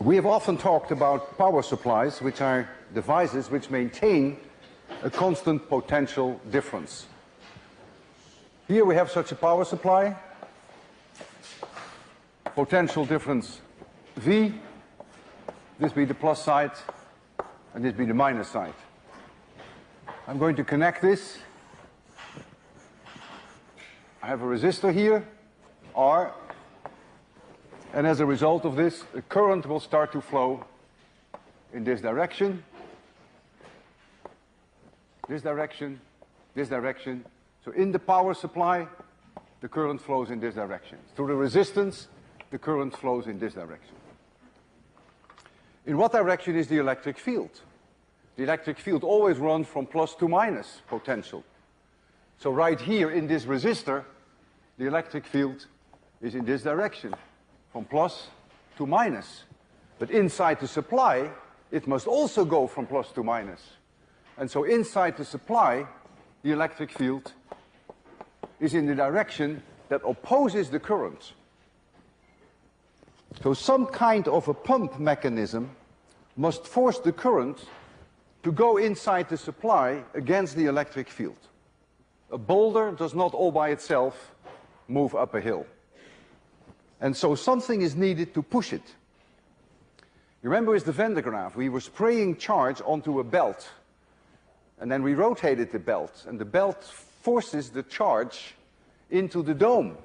We have often talked about power supplies, which are devices which maintain a constant potential difference. Here we have such a power supply, potential difference V, this be the plus side, and this be the minus side. I'm going to connect this. I have a resistor here, R, and as a result of this, the current will start to flow in this direction, this direction, this direction. So in the power supply, the current flows in this direction. Through the resistance, the current flows in this direction. In what direction is the electric field? The electric field always runs from plus to minus potential. So right here in this resistor, the electric field is in this direction, from plus to minus. But inside the supply, it must also go from plus to minus. And so inside the supply, the electric field is in the direction that opposes the current. So some kind of a pump mechanism must force the current to go inside the supply against the electric field. A boulder does not all by itself move up a hill. And so something is needed to push it. You remember with the Van de Graaff, we were spraying charge onto a belt. And then we rotated the belt, and the belt forces the charge into the dome.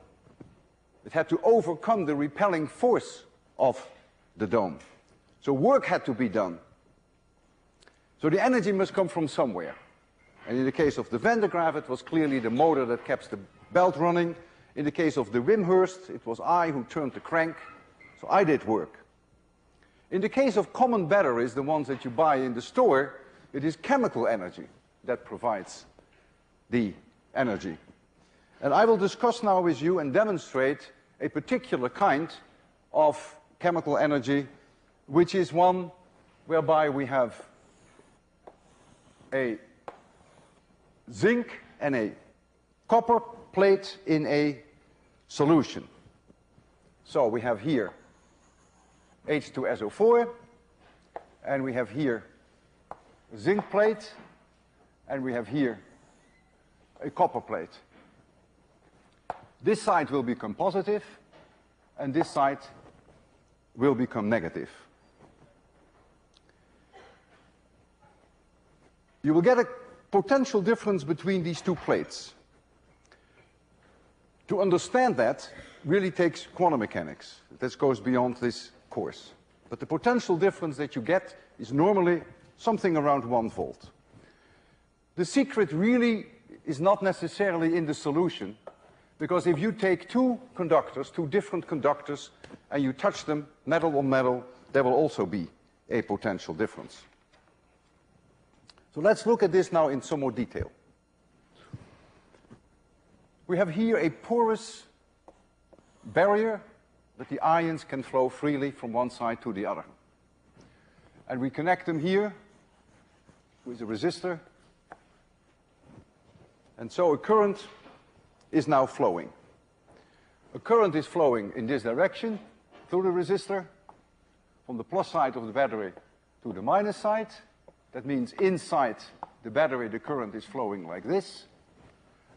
It had to overcome the repelling force of the dome. So work had to be done. So the energy must come from somewhere. And in the case of the Van de Graaff, it was clearly the motor that kept the belt running. In the case of the Wimhurst, it was I who turned the crank. So I did work. In the case of common batteries, the ones that you buy in the store, it is chemical energy that provides the energy. And I will discuss now with you and demonstrate a particular kind of chemical energy, which is one whereby we have a zinc and a copper plate in a solution. So we have here H2SO4, and we have here a zinc plate, and we have here a copper plate. This side will become positive, and this side will become negative. You will get a potential difference between these two plates. To understand that really takes quantum mechanics. This goes beyond this course. But the potential difference that you get is normally something around 1 volt. The secret really is not necessarily in the solution, because if you take two conductors, two different conductors, and you touch them metal on metal, there will also be a potential difference. So let's look at this now in some more detail. We have here a porous barrier that the ions can flow freely from one side to the other. And we connect them here with a resistor. And so a current is now flowing. A current is flowing in this direction through the resistor, from the plus side of the battery to the minus side. That means inside the battery the current is flowing like this.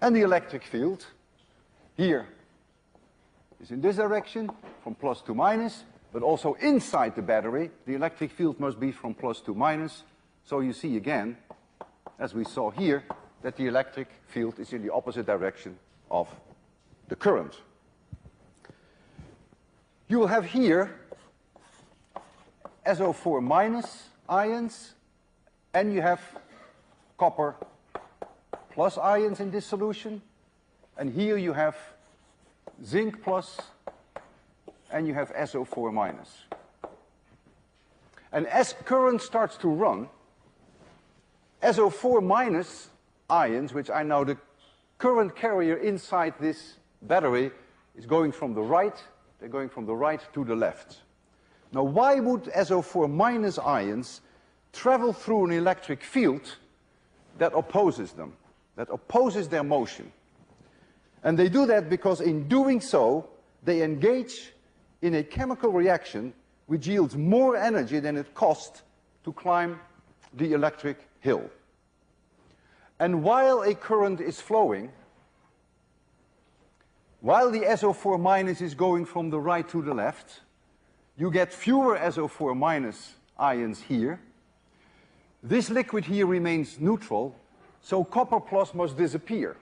And the electric field here is in this direction, from plus to minus, but also inside the battery, the electric field must be from plus to minus. So you see again, as we saw here, that the electric field is in the opposite direction of the current. You will have here SO4 minus ions, and you have copper plus ions in this solution, and here you have zinc plus, and you have SO4 minus. And as current starts to run, SO4 minus ions, which are now the current carrier inside this battery, is going from the right, they're going from the right to the left. Now why would SO4 minus ions travel through an electric field that opposes them, that opposes their motion? And they do that because in doing so, they engage in a chemical reaction which yields more energy than it costs to climb the electric hill. And while a current is flowing, while the SO4 minus is going from the right to the left, you get fewer SO4 minus ions here. This liquid here remains neutral, so copper plus must disappear.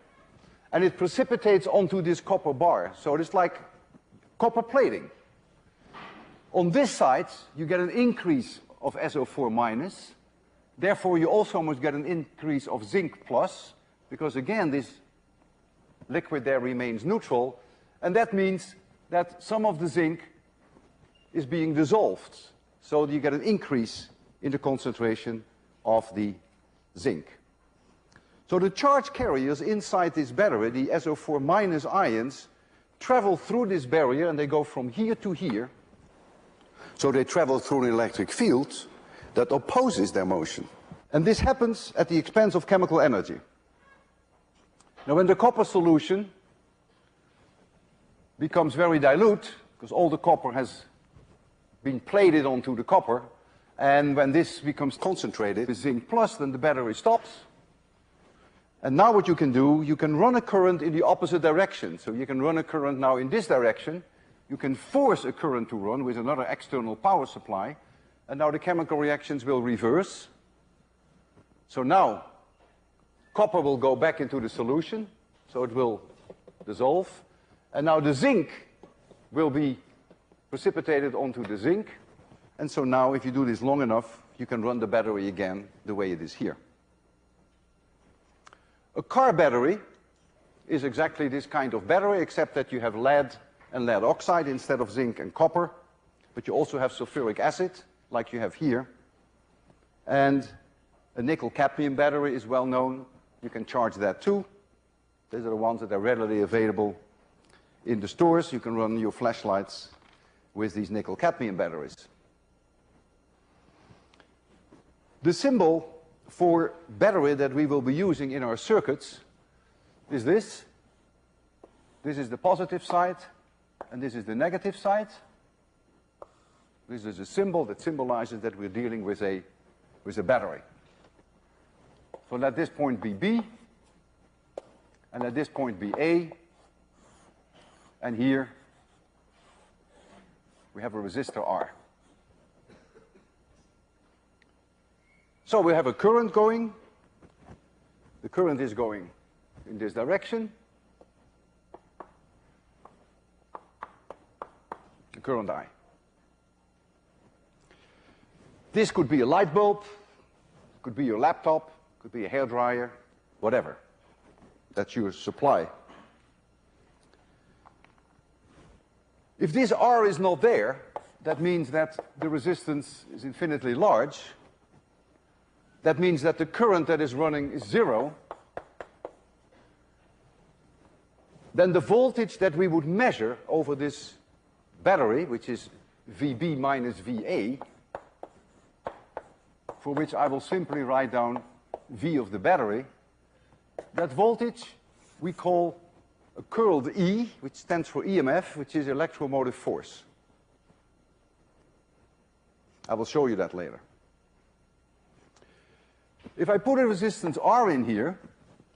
And it precipitates onto this copper bar. So it's like copper plating. On this side, you get an increase of SO4 minus. Therefore, you also must get an increase of zinc plus, because again, this liquid there remains neutral. And that means that some of the zinc is being dissolved. So you get an increase in the concentration of the zinc. So the charge carriers inside this battery, the SO4 minus ions, travel through this barrier and they go from here to here. So they travel through an electric field that opposes their motion. And this happens at the expense of chemical energy. Now when the copper solution becomes very dilute, because all the copper has been plated onto the copper, and when this becomes concentrated with zinc plus, then the battery stops. And now what you can do, you can run a current in the opposite direction. So you can run a current now in this direction. You can force a current to run with another external power supply. And now the chemical reactions will reverse. So now copper will go back into the solution. So it will dissolve. And now the zinc will be precipitated onto the zinc. And so now if you do this long enough, you can run the battery again the way it is here. A car battery is exactly this kind of battery, except that you have lead and lead oxide instead of zinc and copper. But you also have sulfuric acid, like you have here. And a nickel-cadmium battery is well known. You can charge that too. These are the ones that are readily available in the stores. You can run your flashlights with these nickel-cadmium batteries. The symbol for battery that we will be using in our circuits is this. This is the positive side, and this is the negative side. This is a symbol that symbolizes that we're dealing with a battery. So let this point be B, and let this point be A, and here we have a resistor R. So we have a current going. The current is going in this direction. The current I. This could be a light bulb, could be your laptop, could be a hairdryer, whatever. That's your supply. If this R is not there, that means that the resistance is infinitely large. That means that the current that is running is zero. Then the voltage that we would measure over this battery, which is VB minus VA, for which I will simply write down V of the battery, that voltage we call a curled E, which stands for EMF, which is electromotive force. I will show you that later. If I put a resistance R in here,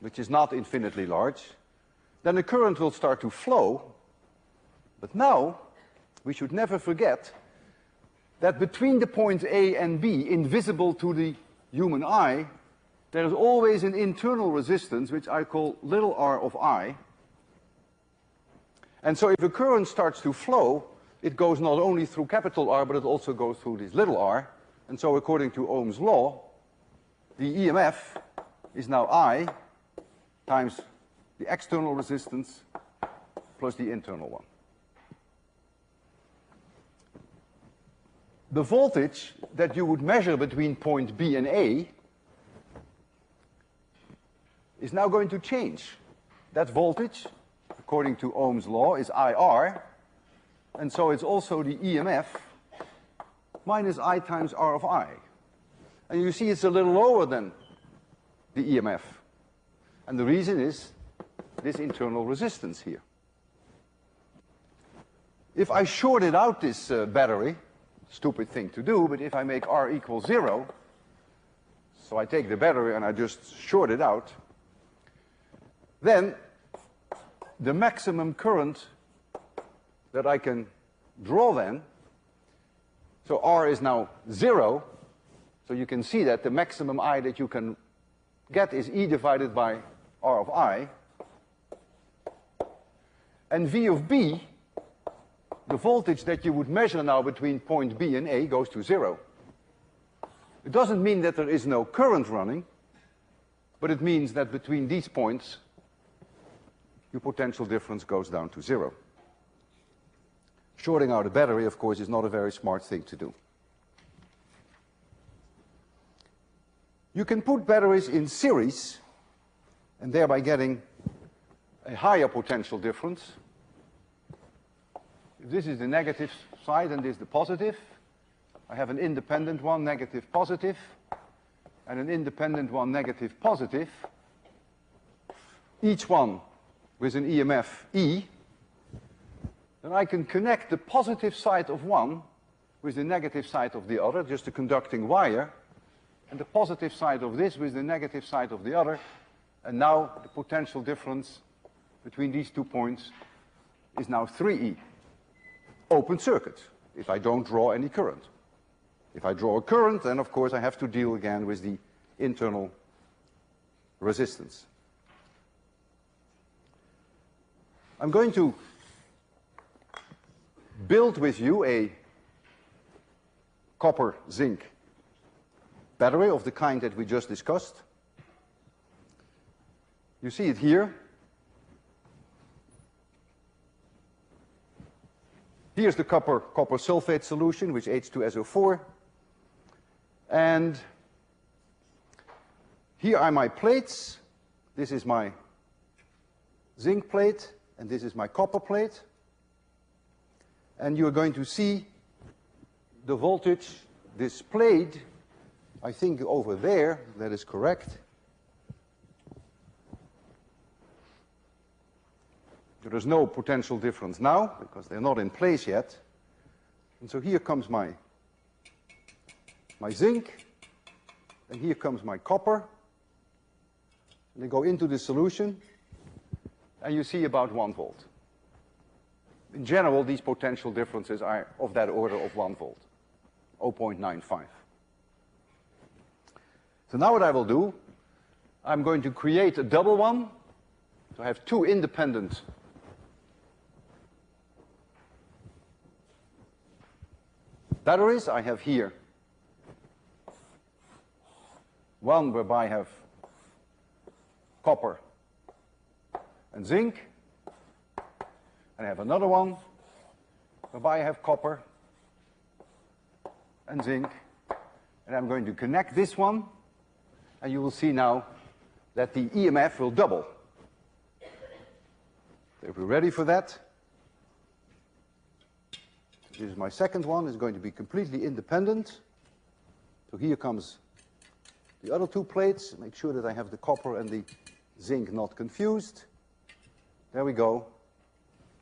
which is not infinitely large, then the current will start to flow. But now, we should never forget that between the points A and B, invisible to the human eye, there is always an internal resistance, which I call little r of I. And so if a current starts to flow, it goes not only through capital R, but it also goes through this little r. And so according to Ohm's law, the EMF is now I times the external resistance plus the internal one. The voltage that you would measure between point B and A is now going to change. That voltage, according to Ohm's law, is IR, and so it's also the EMF minus I times R of I. And you see it's a little lower than the EMF. And the reason is this internal resistance here. If I shorted out this battery, stupid thing to do, but if I make R equals 0, so I take the battery and I just short it out, then the maximum current that I can draw then, so R is now 0, so you can see that the maximum I that you can get is E divided by R of I, and V of B, the voltage that you would measure now between point B and A, goes to 0. It doesn't mean that there is no current running, but it means that between these points, your potential difference goes down to 0. Shorting out a battery, of course, is not a very smart thing to do. You can put batteries in series and thereby getting a higher potential difference. If this is the negative side and this is the positive, I have an independent one, negative, positive, and an independent one, negative, positive, each one with an EMF E, then I can connect the positive side of one with the negative side of the other, just a conducting wire, and the positive side of this with the negative side of the other, and now the potential difference between these 2 points is now 3E. Open circuit, if I don't draw any current. If I draw a current, then of course I have to deal again with the internal resistance. I'm going to build with you a copper zinc battery of the kind that we just discussed. You see it here. Here's the copper sulfate solution with H2SO4. And here are my plates. This is my zinc plate, and this is my copper plate. And you're going to see the voltage displayed, I think over there, that is correct. There is no potential difference now, because they're not in place yet. And so here comes my zinc, and here comes my copper. And they go into the solution, and you see about 1 volt. In general, these potential differences are of that order of 1 volt, 0.95. So now what I will do, I'm going to create a double one. So I have 2 independent batteries. I have here one whereby I have copper and zinc, and I have another one whereby I have copper and zinc, and I'm going to connect this one, and you will see now that the EMF will double. If we're ready for that, this is my second one, is going to be completely independent. So here comes the other 2 plates. Make sure that I have the copper and the zinc not confused. There we go.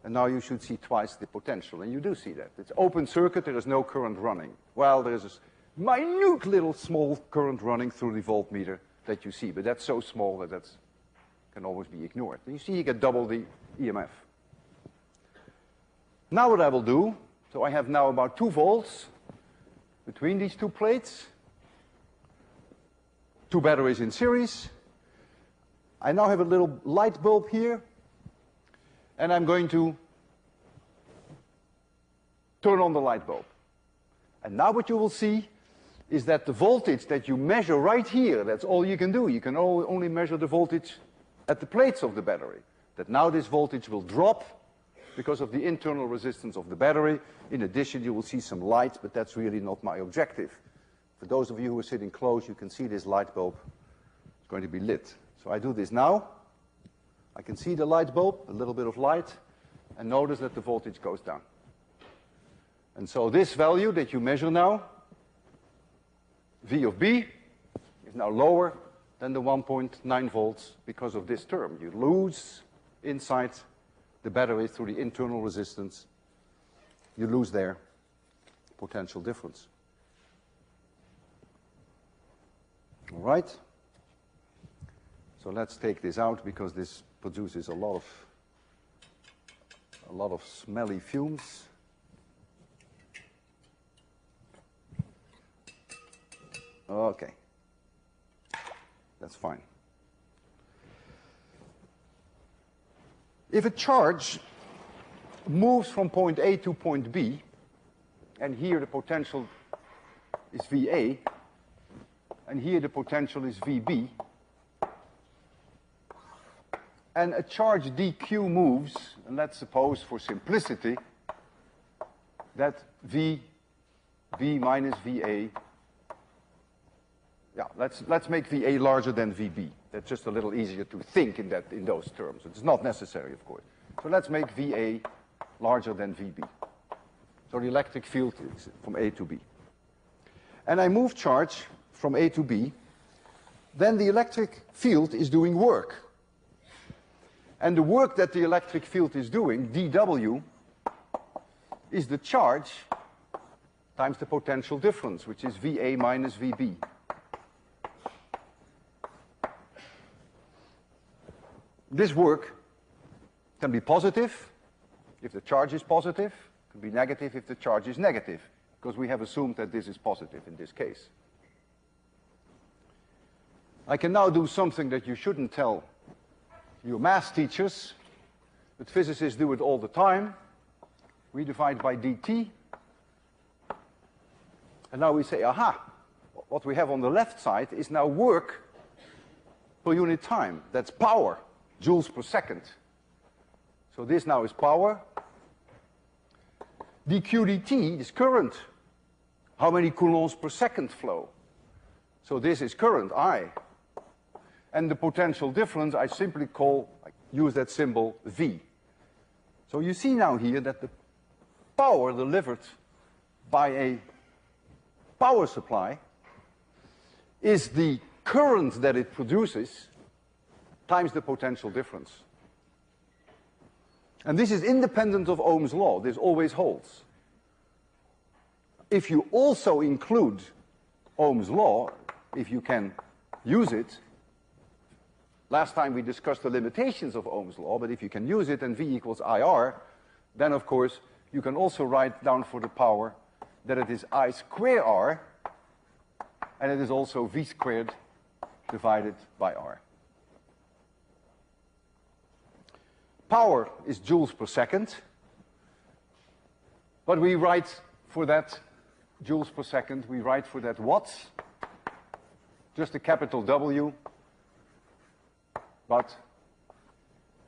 And now you should see twice the potential, and you do see that. It's open circuit, there is no current running. Well, there is a minute little small current running through the voltmeter that you see, but that's so small that that can always be ignored. And you see you get double the EMF. Now what I will do, so I have now about 2 volts between these 2 plates, 2 batteries in series. I now have a little light bulb here, and I'm going to turn on the light bulb. And now what you will see is that the voltage that you measure right here, that's all you can do. You can only measure the voltage at the plates of the battery. That now this voltage will drop because of the internal resistance of the battery. In addition, you will see some light, but that's really not my objective. For those of you who are sitting close, you can see this light bulb is going to be lit. So I do this now. I can see the light bulb, a little bit of light, and notice that the voltage goes down. And so this value that you measure now, V of B, is now lower than the 1.9 volts because of this term. You lose inside the battery through the internal resistance. You lose there potential difference. All right? So let's take this out because this produces a lot of smelly fumes. Okay. That's fine. If a charge moves from point A to point B, and here the potential is VA, and here the potential is VB, and a charge dq moves, and let's suppose for simplicity that VB minus VA, yeah, let's make VA larger than VB. That's just a little easier to think in those terms. It's not necessary, of course. So let's make VA larger than VB. So the electric field is from A to B. And I move charge from A to B, then the electric field is doing work. And the work that the electric field is doing, dW, is the charge times the potential difference, which is VA minus VB. This work can be positive if the charge is positive, can be negative if the charge is negative, because we have assumed that this is positive in this case. I can now do something that you shouldn't tell your math teachers, but physicists do it all the time. We divide by dt. And now we say, aha, what we have on the left side is now work per unit time. That's power, joules per second. So this now is power. dq dt is current. How many coulombs per second flow? So this is current, I. And the potential difference I simply use that symbol V. So you see now here that the power delivered by a power supply is the current that it produces times the potential difference. And this is independent of Ohm's law. This always holds. If you also include Ohm's law, if you can use it, last time we discussed the limitations of Ohm's law, but if you can use it and V equals IR, then of course you can also write down for the power that it is I square R, and it is also V squared divided by R. Power is joules per second, but we write for that joules per second, we write for that watts, just a capital W, but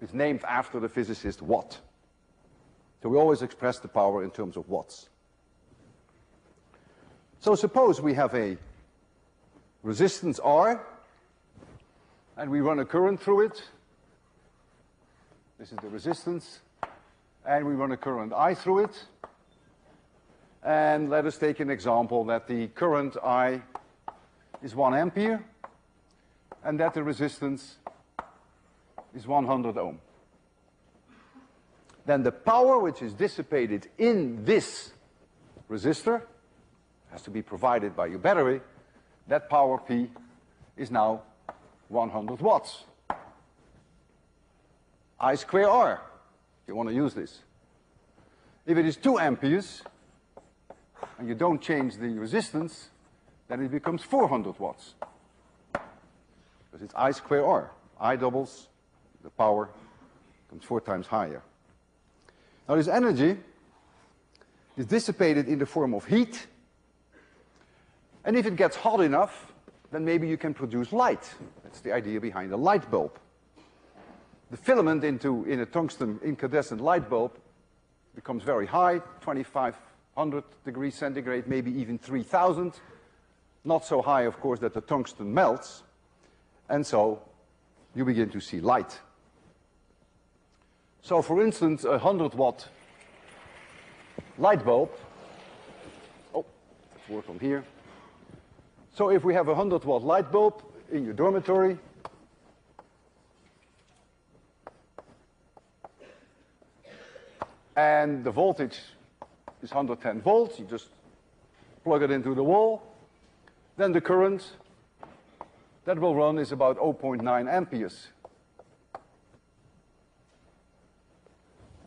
it's named after the physicist Watt. So we always express the power in terms of watts. So suppose we have a resistance R, and we run a current through it. This is the resistance, and we run a current I through it. And let us take an example that the current I is 1 ampere, and that the resistance is 100 ohm. Then the power which is dissipated in this resistor has to be provided by your battery. That power P is now 100 watts. I square R, if you want to use this. If it is 2 amperes, and you don't change the resistance, then it becomes 400 watts. Because it's I square R. I doubles, the power comes 4 times higher. Now this energy is dissipated in the form of heat, and if it gets hot enough, then maybe you can produce light. That's the idea behind a light bulb. The filament in a tungsten incandescent light bulb becomes very high, 2500 degrees centigrade, maybe even 3000. Not so high, of course, that the tungsten melts, and so you begin to see light. So, for instance, a 100-watt light bulb. Oh, let's work on here. So if we have a 100-watt light bulb in your dormitory, and the voltage is 110 volts, you just plug it into the wall, then the current that will run is about 0.9 amperes.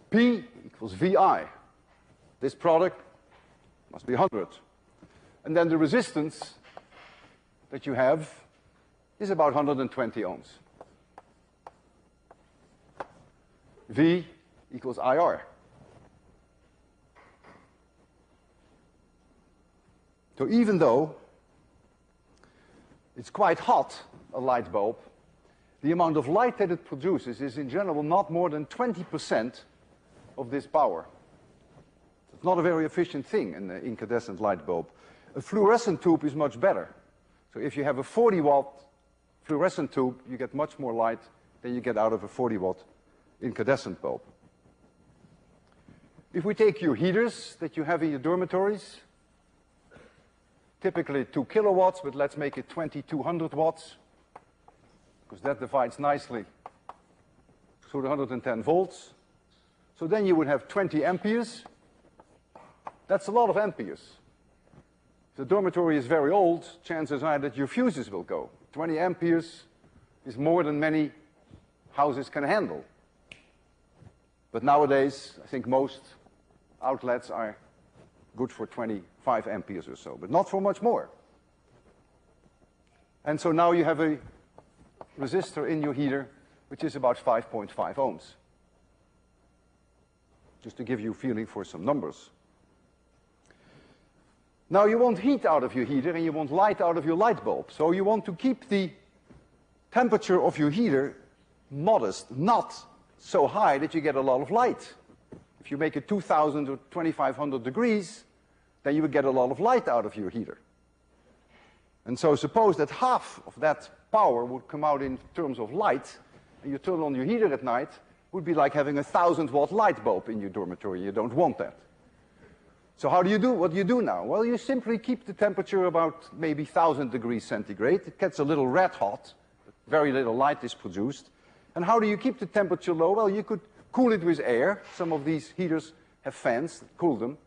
P equals VI. This product must be 100. And then the resistance that you have is about 120 ohms. V equals IR. So even though it's quite hot, a light bulb, the amount of light that it produces is in general not more than 20% of this power. It's not a very efficient thing, an incandescent light bulb. A fluorescent tube is much better. So if you have a 40-watt fluorescent tube, you get much more light than you get out of a 40-watt incandescent bulb. If we take your heaters that you have in your dormitories, typically 2 kilowatts, but let's make it 2200 watts, because that divides nicely through the 110 volts. So then you would have 20 amperes. That's a lot of amperes. If the dormitory is very old, chances are that your fuses will go. 20 amperes is more than many houses can handle. But nowadays, I think most outlets are good for 25 amperes or so, but not for much more. And so now you have a resistor in your heater which is about 5.5 ohms. Just to give you a feeling for some numbers. Now you want heat out of your heater and you want light out of your light bulb. So you want to keep the temperature of your heater modest, not so high that you get a lot of light. If you make it 2000 or 2500 degrees, then you would get a lot of light out of your heater. And so suppose that half of that power would come out in terms of light, and you turn on your heater at night, would be like having a 1000-watt light bulb in your dormitory. You don't want that. So how do you do? What do you do now? Well, you simply keep the temperature about maybe 1000 degrees centigrade. It gets a little red hot. Very little light is produced. And how do you keep the temperature low? Well, you could cool it with air. Some of these heaters have fans that cool them.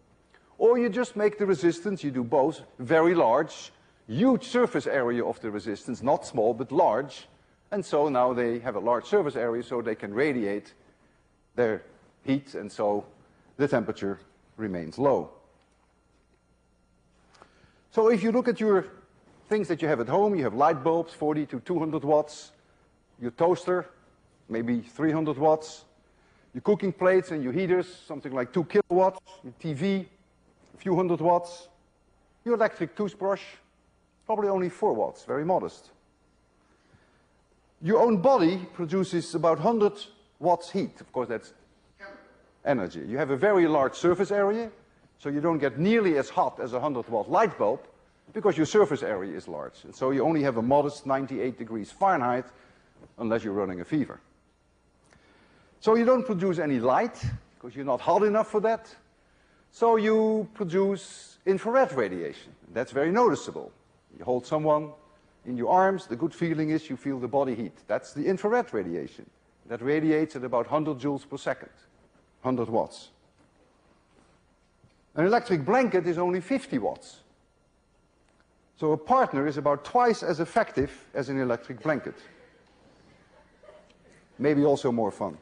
Or you just make the resistance, you do both, very large, huge surface area of the resistance, not small, but large. And so now they have a large surface area so they can radiate their heat, and so the temperature remains low. So if you look at your things that you have at home, you have light bulbs, 40 to 200 watts, your toaster, maybe 300 watts, your cooking plates and your heaters, something like 2 kilowatts, your TV, a few hundred watts, your electric toothbrush, probably only 4 watts, very modest. Your own body produces about 100 watts heat. Of course, that's energy. You have a very large surface area, so you don't get nearly as hot as a 100-watt light bulb because your surface area is large. And so you only have a modest 98 degrees Fahrenheit unless you're running a fever. So you don't produce any light because you're not hot enough for that. So you produce infrared radiation. That's very noticeable. You hold someone in your arms, the good feeling is you feel the body heat. That's the infrared radiation. That radiates at about 100 joules per second, 100 watts. An electric blanket is only 50 watts. So a partner is about twice as effective as an electric blanket. Maybe also more fun.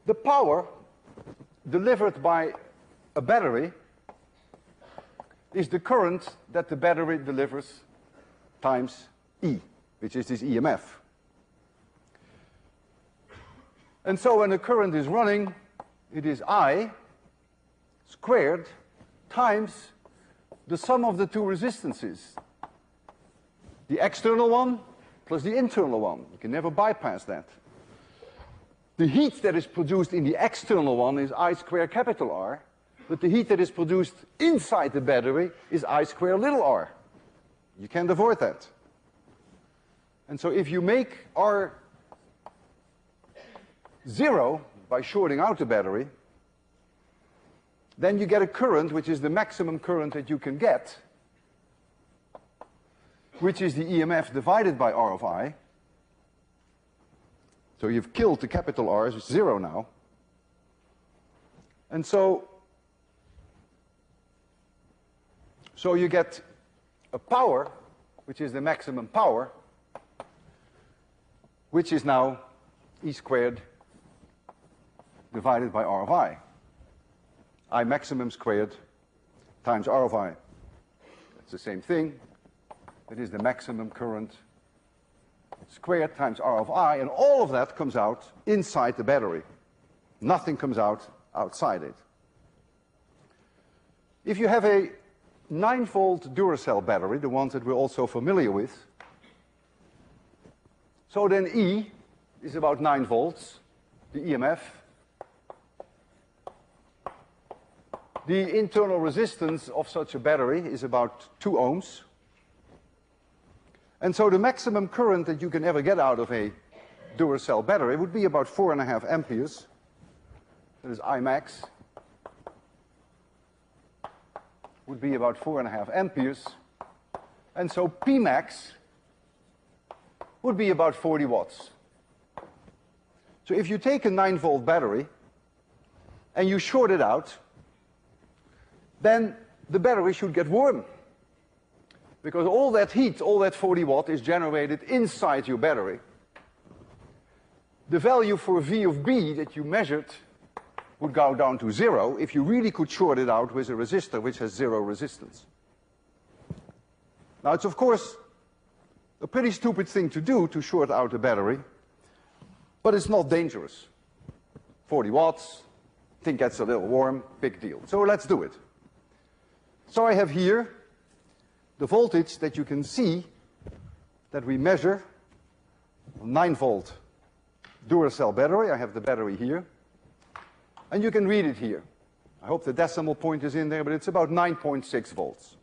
The power delivered by a battery is the current that the battery delivers times E, which is this EMF. And so when the current is running, it is I squared times the sum of the two resistances. The external one plus the internal one. You can never bypass that. The heat that is produced in the external one is I squared capital R, but the heat that is produced inside the battery is I squared little r. You can't avoid that. And so if you make R 0 by shorting out the battery, then you get a current which is the maximum current that you can get, which is the EMF divided by R of I. So you've killed the capital R, it's 0 now. And so you get a power, which is the maximum power, which is now E squared divided by R of I. I maximum squared times R of I. That's the same thing. That is the maximum current squared times R of I, and all of that comes out inside the battery. Nothing comes out outside it. If you have a 9-volt Duracell battery, the ones that we're also familiar with, so then E is about 9 volts, the EMF. The internal resistance of such a battery is about 2 ohms. And so the maximum current that you can ever get out of a Duracell battery would be about 4.5 amperes. That is I max. Would be about 4.5 amperes. And so P max would be about 40 watts. So if you take a 9-volt battery and you short it out, then the battery should get warm. Because all that heat, all that 40 watt is generated inside your battery. The value for V of B that you measured would go down to 0 if you really could short it out with a resistor which has 0 resistance. Now it's of course a pretty stupid thing to do, to short out a battery, but it's not dangerous. 40 watts, thing gets a little warm, big deal. So let's do it. So I have here the voltage that you can see that we measure, 9-volt Duracell battery. I have the battery here. And you can read it here. I hope the decimal point is in there, but it's about 9.6 volts.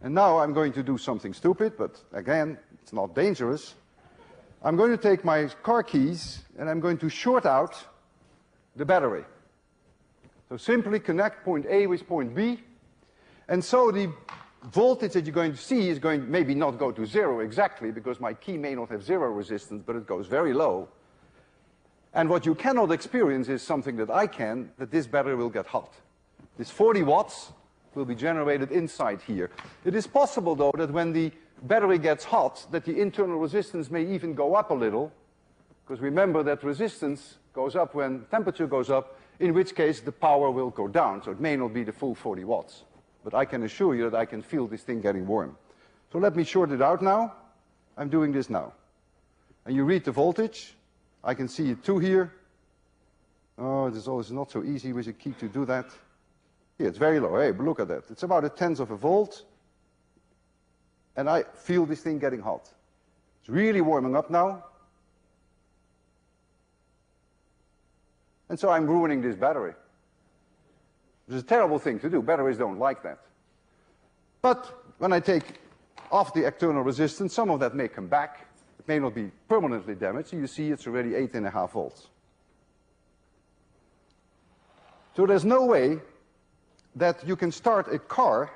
And now I'm going to do something stupid, but again, it's not dangerous. I'm going to take my car keys and I'm going to short out the battery. So simply connect point A with point B. And so the voltage that you're going to see is going to maybe not go to 0 exactly, because my key may not have 0 resistance, but it goes very low. And what you cannot experience is something that I can, that this battery will get hot. This 40 watts will be generated inside here. It is possible, though, that when the battery gets hot, that the internal resistance may even go up a little, because remember that resistance goes up when temperature goes up, in which case the power will go down. So it may not be the full 40 watts. But I can assure you that I can feel this thing getting warm. So let me short it out now. I'm doing this now. And you read the voltage. I can see it 2 here. Oh, it is always not so easy with a key to do that. Here, it's very low. Hey, but look at that. It's about 1/10 of a volt. And I feel this thing getting hot. It's really warming up now. And so I'm ruining this battery. It's a terrible thing to do. Batteries don't like that. But when I take off the external resistance, some of that may come back. It may not be permanently damaged. So you see it's already 8.5 volts. So there's no way that you can start a car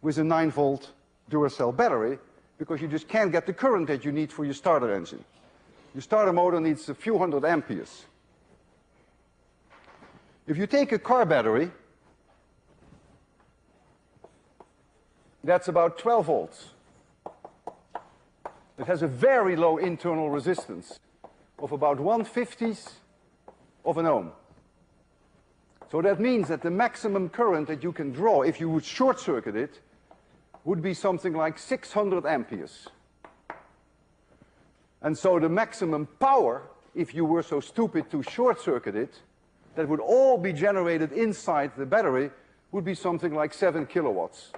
with a 9-volt Duracell battery, because you just can't get the current that you need for your starter engine. Your starter motor needs a few hundred amperes. If you take a car battery, that's about 12 volts. It has a very low internal resistance of about 1/50th of an ohm. So that means that the maximum current that you can draw, if you would short circuit it, would be something like 600 amperes. And so the maximum power, if you were so stupid to short circuit it, that would all be generated inside the battery, would be something like 7 kilowatts.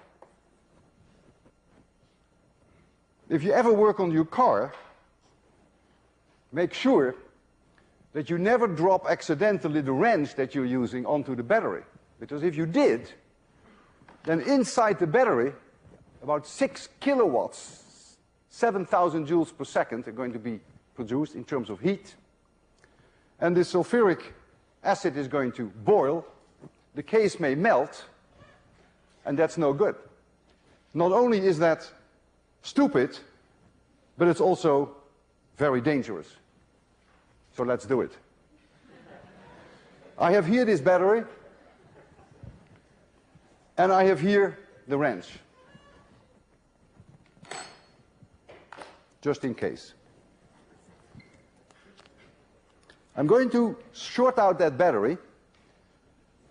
If you ever work on your car, make sure that you never drop accidentally the wrench that you're using onto the battery. Because if you did, then inside the battery, about 6 kilowatts, 7,000 joules per second are going to be produced in terms of heat. And the sulfuric acid is going to boil. The case may melt, and that's no good. Not only is that stupid, but it's also very dangerous. So let's do it. I have here this battery, and I have here the wrench, just in case. I'm going to short out that battery,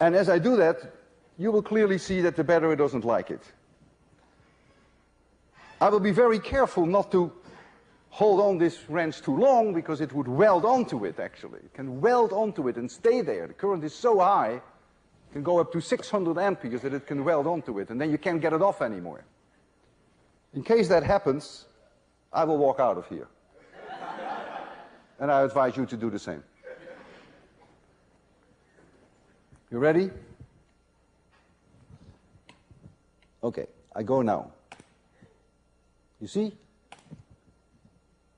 and as I do that, you will clearly see that the battery doesn't like it. I will be very careful not to hold on this wrench too long, because it would weld onto it, actually. It can weld onto it and stay there. The current is so high, it can go up to 600 amperes that it can weld onto it, and then you can't get it off anymore. In case that happens, I will walk out of here. And I advise you to do the same. You ready? Okay, I go now. You see?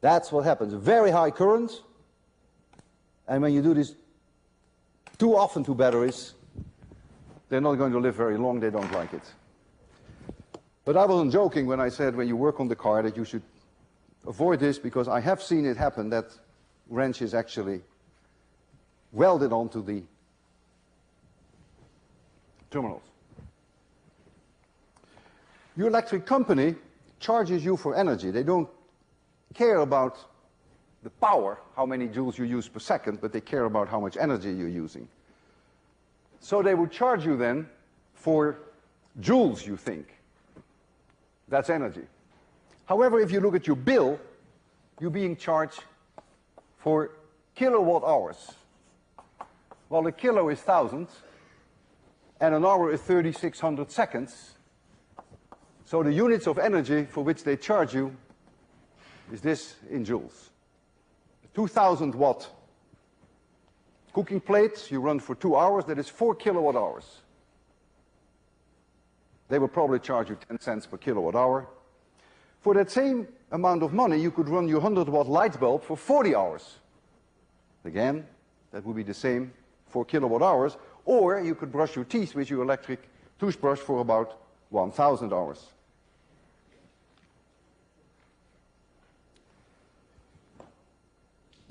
That's what happens. Very high current. And when you do this too often to batteries, they're not going to live very long. They don't like it. But I wasn't joking when I said when you work on the car that you should avoid this, because I have seen it happen that wrench is actually welded onto the terminals. Your electric company charges you for energy. They don't care about the power, how many joules you use per second, but they care about how much energy you're using. So they would charge you then for joules, you think. That's energy. However, if you look at your bill, you're being charged for kilowatt hours. Well, a kilo is 1,000, and an hour is 3,600 seconds. So the units of energy for which they charge you is this in joules. 2,000 watt cooking plate you run for 2 hours, that is 4 kilowatt hours. They will probably charge you 10 cents per kilowatt hour. For that same amount of money, you could run your 100 watt light bulb for 40 hours. Again, that would be the same 4 kilowatt hours. Or you could brush your teeth with your electric toothbrush for about 1,000 hours.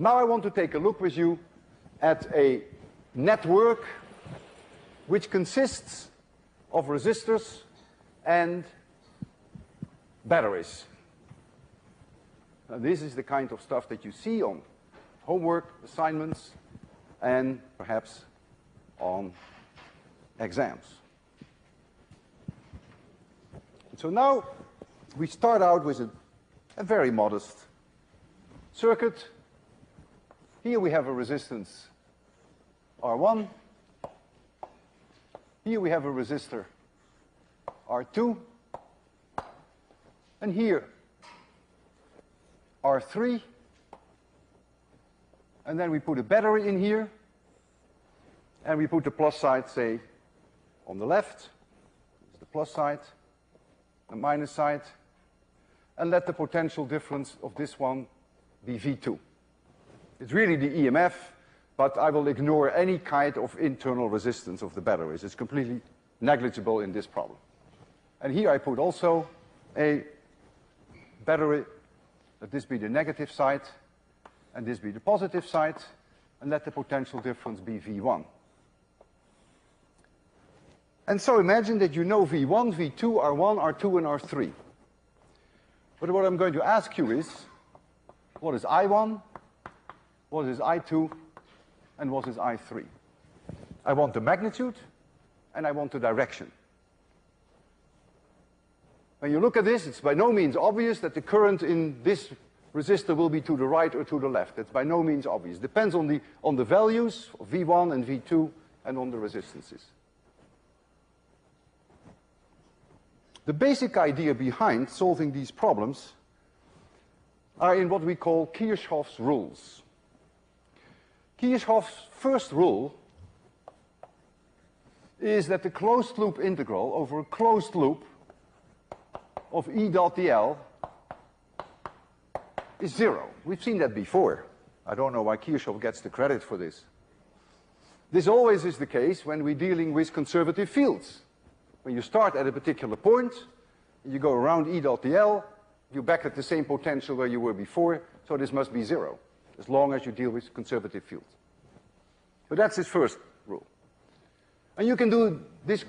Now I want to take a look with you at a network which consists of resistors and batteries. Now, this is the kind of stuff that you see on homework, assignments, and perhaps on exams. So now we start out with a very modest circuit. Here we have a resistance R1. Here we have a resistor R2. And here R3. And then we put a battery in here. And we put the plus side, say, on the left. This is the plus side, the minus side. And let the potential difference of this one be V2. It's really the EMF, but I will ignore any kind of internal resistance of the batteries. It's completely negligible in this problem. And here I put also a battery, let this be the negative side, and this be the positive side, and let the potential difference be V1. And so imagine that you know V1, V2, R1, R2, and R3. But what I'm going to ask you is, what is I1, what is I2, and what is I3? I want the magnitude, and I want the direction. When you look at this, it's by no means obvious that the current in this resistor will be to the right or to the left. It's by no means obvious. It depends on the values of V1 and V2 and on the resistances. The basic idea behind solving these problems are in what we call Kirchhoff's rules. Kirchhoff's first rule is that the closed loop integral over a closed loop of E dot dl is 0. We've seen that before. I don't know why Kirchhoff gets the credit for this. This always is the case when we're dealing with conservative fields. When you start at a particular point, you go around E dot dl, you're back at the same potential where you were before, so this must be 0, as long as you deal with conservative fields. But that's his first rule. And you can do this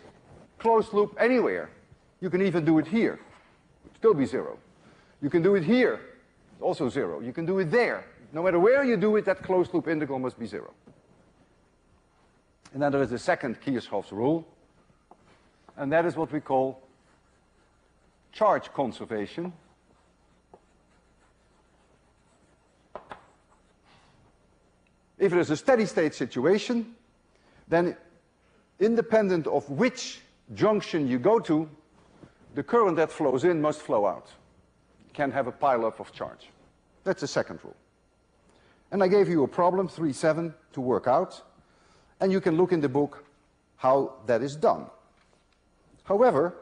closed loop anywhere. You can even do it here. It'll still be 0. You can do it here. Also 0. You can do it there. No matter where you do it, that closed loop integral must be 0. And then there is the second Kirchhoff's rule. And that is what we call charge conservation. If there is a steady state situation, then independent of which junction you go to, the current that flows in must flow out. You can't have a pileup of charge. That's the second rule. And I gave you a problem, 3.7, to work out. And you can look in the book how that is done. However,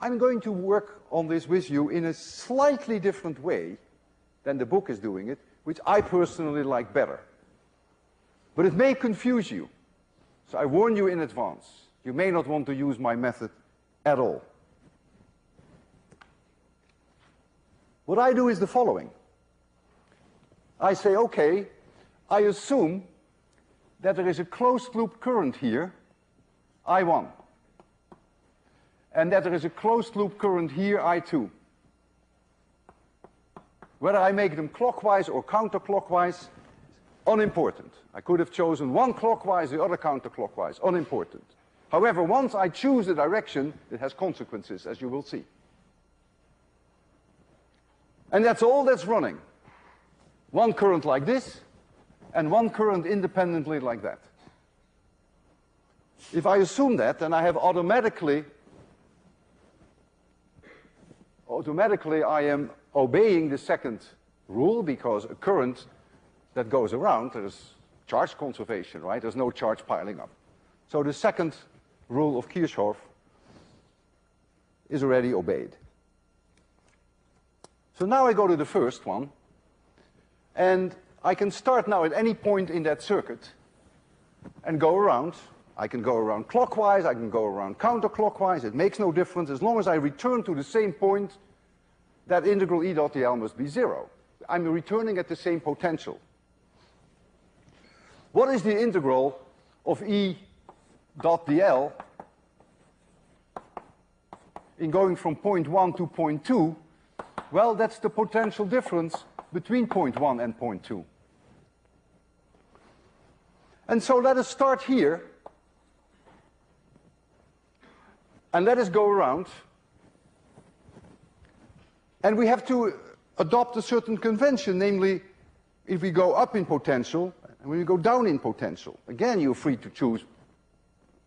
I'm going to work on this with you in a slightly different way than the book is doing it, which I personally like better. But it may confuse you. So I warn you in advance. You may not want to use my method at all. What I do is the following. I say, okay, I assume that there is a closed loop current here, I1. And that there is a closed loop current here, I2. Whether I make them clockwise or counterclockwise, unimportant. I could have chosen one clockwise, the other counterclockwise, unimportant. However, once I choose the direction, it has consequences, as you will see. And that's all that's running. One current like this, and one current independently like that. If I assume that, then I have automatically I am obeying the second rule, because a current that goes around, there's charge conservation, right? There's no charge piling up. So the second rule of Kirchhoff is already obeyed. So now I go to the first one, and I can start now at any point in that circuit and go around. I can go around clockwise, I can go around counterclockwise, it makes no difference. As long as I return to the same point, that integral E dot dl must be 0. I'm returning at the same potential. What is the integral of E dot dl in going from point 1 to point 2? Well, that's the potential difference between point 1 and point 2. And so let us start here, and let us go around. And we have to adopt a certain convention, namely, if we go up in potential, and when we go down in potential. Again, you're free to choose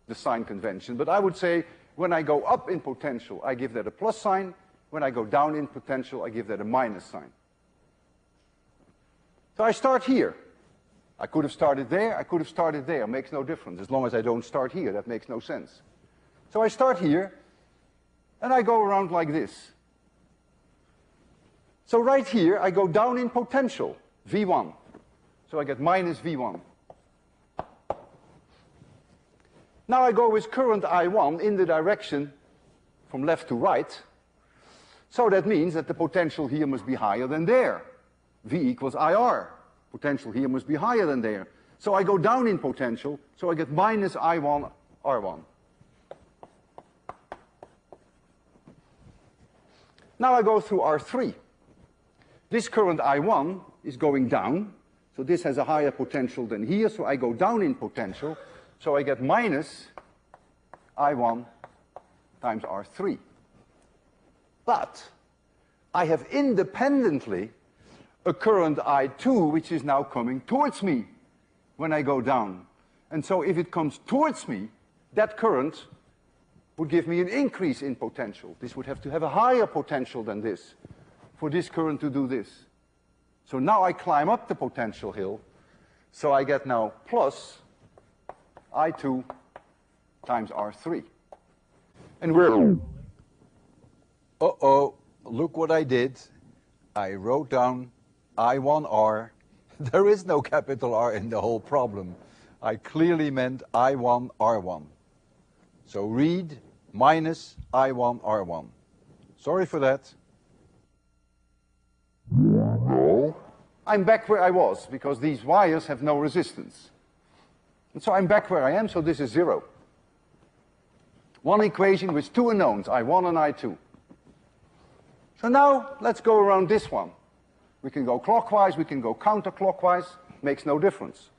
the sign convention, but I would say, when I go up in potential, I give that a plus sign. When I go down in potential, I give that a minus sign. So I start here. I could have started there, I could have started there. It makes no difference, as long as I don't start here. That makes no sense. So I start here, and I go around like this. So right here, I go down in potential, V1. So I get minus V1. Now I go with current I1 in the direction from left to right. So that means that the potential here must be higher than there. V equals IR. Potential here must be higher than there. So I go down in potential, so I get minus I1 R1. Now I go through R3. This current I1 is going down, so this has a higher potential than here, so I go down in potential, so I get minus I1 times R3. But I have independently a current I2 which is now coming towards me when I go down. And so if it comes towards me, that current would give me an increase in potential. This would have to have a higher potential than this for this current to do this. So now I climb up the potential hill, so I get now plus I2 times R3. And we're... Uh-oh, look what I did. I wrote down I1R. There is no capital R in the whole problem. I clearly meant I1R1. So read minus I1R1. Sorry for that. No. I'm back where I was, because these wires have no resistance. And so I'm back where I am, so this is 0. One equation with two unknowns, I1 and I2. So now let's go around this one. We can go clockwise, we can go counterclockwise, makes no difference.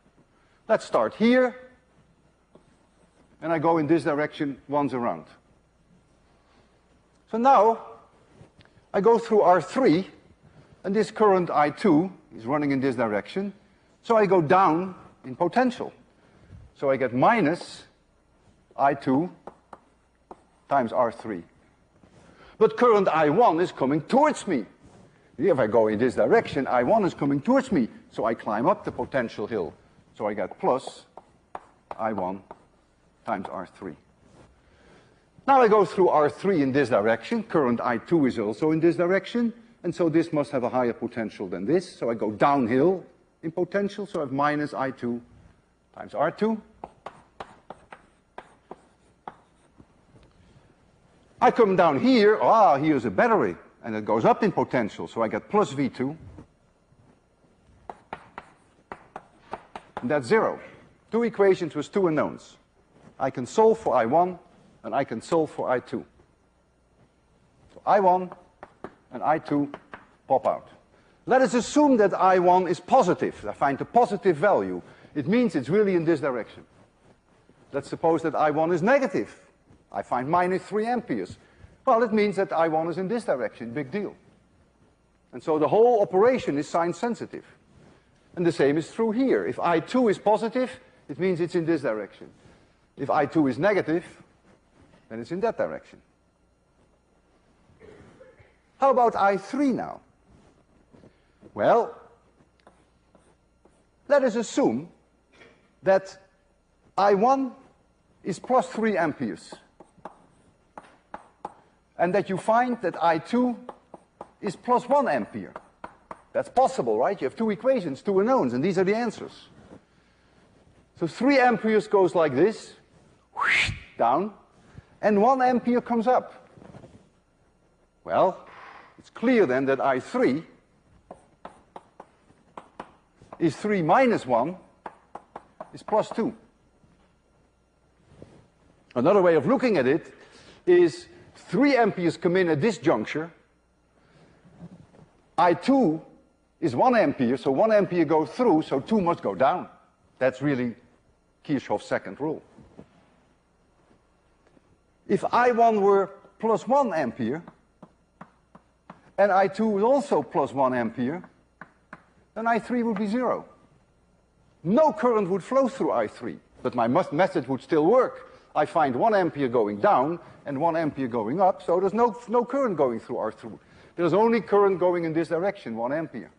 Let's start here, and I go in this direction once around. So now I go through R3, and this current I2 is running in this direction, so I go down in potential. So I get minus I2 times R3. But current I1 is coming towards me. If I go in this direction, I1 is coming towards me, so I climb up the potential hill. So I get plus I1 times R3. Now I go through R3 in this direction. Current I2 is also in this direction, and so this must have a higher potential than this. So I go downhill in potential, so I have minus I2 times R2. I come down here, here's a battery, and it goes up in potential, so I get plus V2. And that's 0. Two equations with two unknowns. I can solve for I1, and I can solve for I2. So I1 and I2 pop out. Let us assume that I1 is positive. I find a positive value. It means it's really in this direction. Let's suppose that I1 is negative. I find minus 3 amperes. Well, it means that I1 is in this direction. Big deal. And so the whole operation is sign sensitive. And the same is true here. If I2 is positive, it means it's in this direction. If I2 is negative, then it's in that direction. How about I3 now? Well, let us assume that I1 is plus 3 amperes. And that you find that I2 is plus 1 ampere. That's possible, right? You have two equations, two unknowns, and these are the answers. So 3 amperes goes like this, whoosh, down, and 1 ampere comes up. Well, it's clear then that I3 is 3 minus 1 is plus 2. Another way of looking at it is 3 amperes come in at this juncture. I2 is 1 ampere, so 1 ampere goes through, so 2 must go down. That's really Kirchhoff's second rule. If I1 were plus 1 ampere, and I2 was also plus 1 ampere, then I3 would be 0. No current would flow through I3, but my method would still work. I find 1 ampere going down and 1 ampere going up, so there's no current going through R3. There's only current going in this direction, 1 ampere.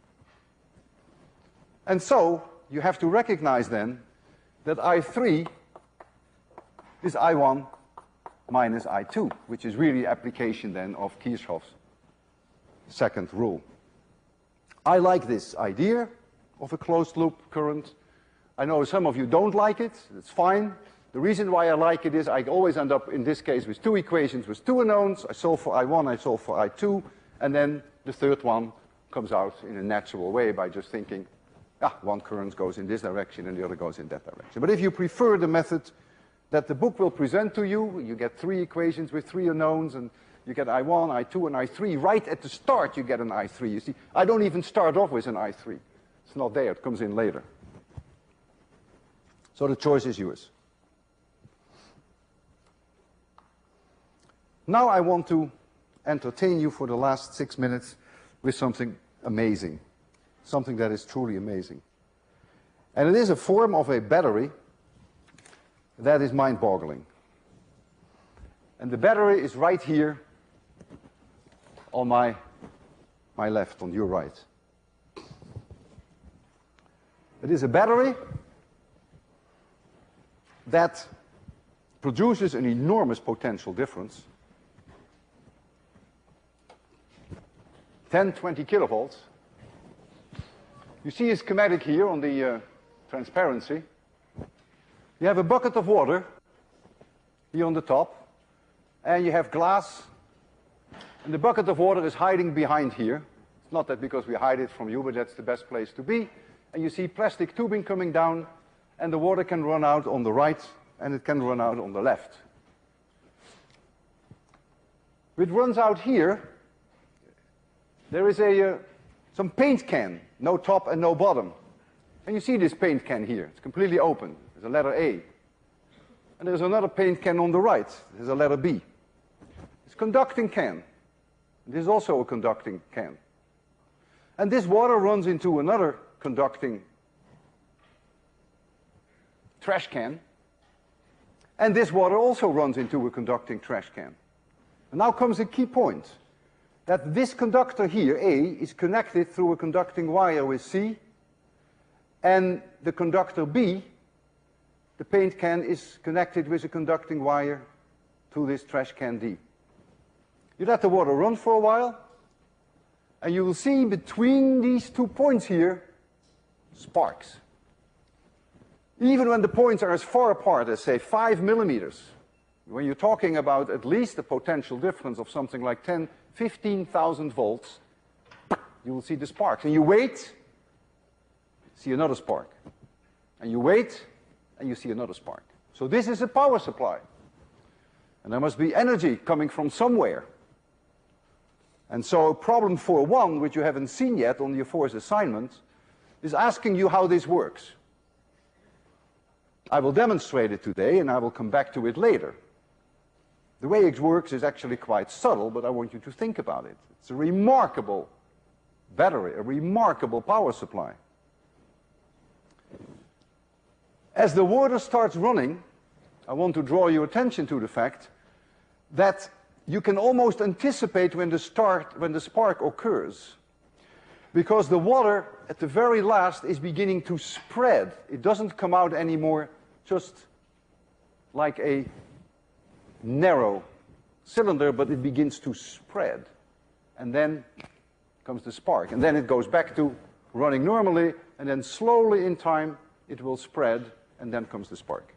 And so you have to recognize then that I3 is I1 minus I2, which is really application then of Kirchhoff's second rule. I like this idea of a closed loop current. I know some of you don't like it. It's fine. The reason why I like it is I always end up, in this case, with two equations with two unknowns. I solve for I1, I solve for I2, and then the third one comes out in a natural way by just thinking, one current goes in this direction and the other goes in that direction. But if you prefer the method that the book will present to you, you get 3 equations with 3 unknowns, and you get I1, I2, and I3. Right at the start, you get an I3. You see, I don't even start off with an I3. It's not there. It comes in later. So the choice is yours. Now I want to entertain you for the last 6 minutes with something amazing, something that is truly amazing. And it is a form of a battery that is mind-boggling. And the battery is right here on my left, on your right. It is a battery that produces an enormous potential difference. 10, 20 kilovolts. You see a schematic here on the transparency. You have a bucket of water here on the top, and you have glass, and the bucket of water is hiding behind here. It's not that because we hide it from you, but that's the best place to be. And you see plastic tubing coming down, and the water can run out on the right, and it can run out on the left. It runs out here. There is some paint can, no top and no bottom. And you see this paint can here. It's completely open. There's a letter A. And there's another paint can on the right. There's a letter B. It's a conducting can. This is also a conducting can. And this water runs into another conducting trash can. And this water also runs into a conducting trash can. And now comes a key point. That this conductor here, A, is connected through a conducting wire with C. And the conductor B, the paint can, is connected with a conducting wire to this trash can D. You let the water run for a while, and you will see between these 2 points here, sparks. Even when the points are as far apart as, say, 5 millimeters, when you're talking about at least a potential difference of something like 10, 15,000 volts, you will see the sparks. And you wait, see another spark. And you wait, and you see another spark. So this is a power supply. And there must be energy coming from somewhere. And so problem 4.1, which you haven't seen yet on your fourth assignment, is asking you how this works. I will demonstrate it today, and I will come back to it later. The way it works is actually quite subtle, but I want you to think about it. It's a remarkable battery, a remarkable power supply. As the water starts running, I want to draw your attention to the fact that you can almost anticipate when the spark occurs, because the water at the very last is beginning to spread. It doesn't come out anymore just like a narrow cylinder, but it begins to spread. And then comes the spark. And then it goes back to running normally, and then slowly in time it will spread, and then comes the spark.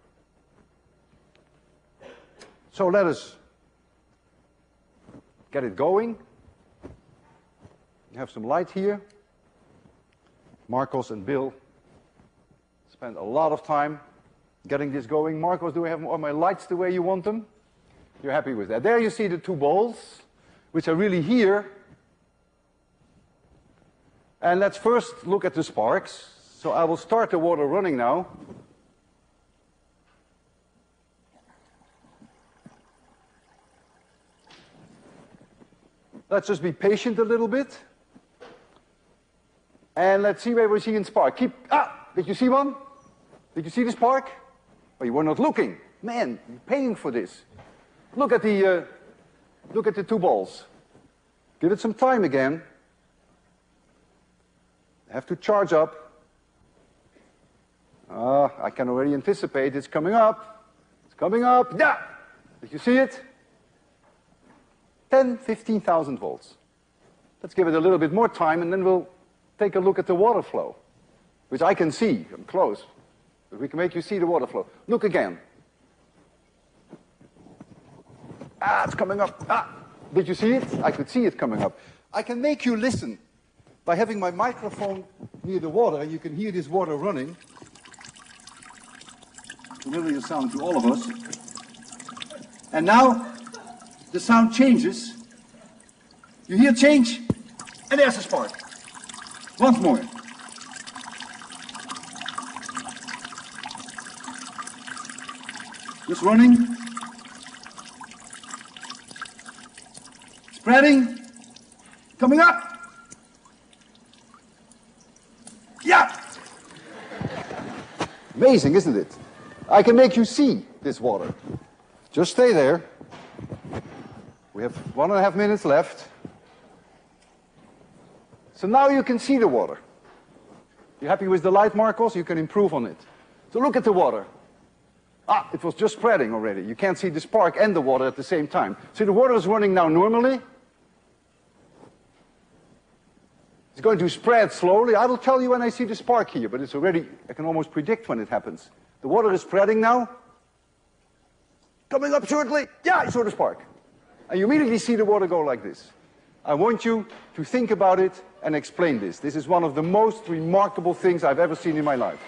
So let us get it going. You have some light here. Marcos and Bill spent a lot of time getting this going. Marcos, do I have all my lights the way you want them? You're happy with that. There you see the 2 balls, which are really here. And let's first look at the sparks. So I will start the water running now. Let's just be patient a little bit. And let's see where we see in spark. Did you see one? Did you see the spark? Oh, you were not looking. Man, you're paying for this. Look at the 2 balls. Give it some time again. Have to charge up. I can already anticipate it's coming up. It's coming up. Yeah! Did you see it? 10, 15,000 volts. Let's give it a little bit more time, and then we'll take a look at the water flow, which I can see. I'm close. But we can make you see the water flow. Look again. It's coming up. Did you see it? I could see it coming up. I can make you listen by having my microphone near the water, and you can hear this water running. Familiar sound to all of us. And now the sound changes. You hear change, and there's a spark. Once more. Just running. Spreading. Coming up. Yeah! Amazing, isn't it? I can make you see this water. Just stay there. We have 1.5 minutes left. So now you can see the water. You happy with the light, Marcos? You can improve on it. So look at the water. It was just spreading already. You can't see the spark and the water at the same time. So the water is running now normally. It's going to spread slowly. I will tell you when I see the spark here, but it's already, I can almost predict when it happens. The water is spreading now. Coming up shortly. Yeah, I saw the spark. And you immediately see the water go like this. I want you to think about it and explain this. This is one of the most remarkable things I've ever seen in my life.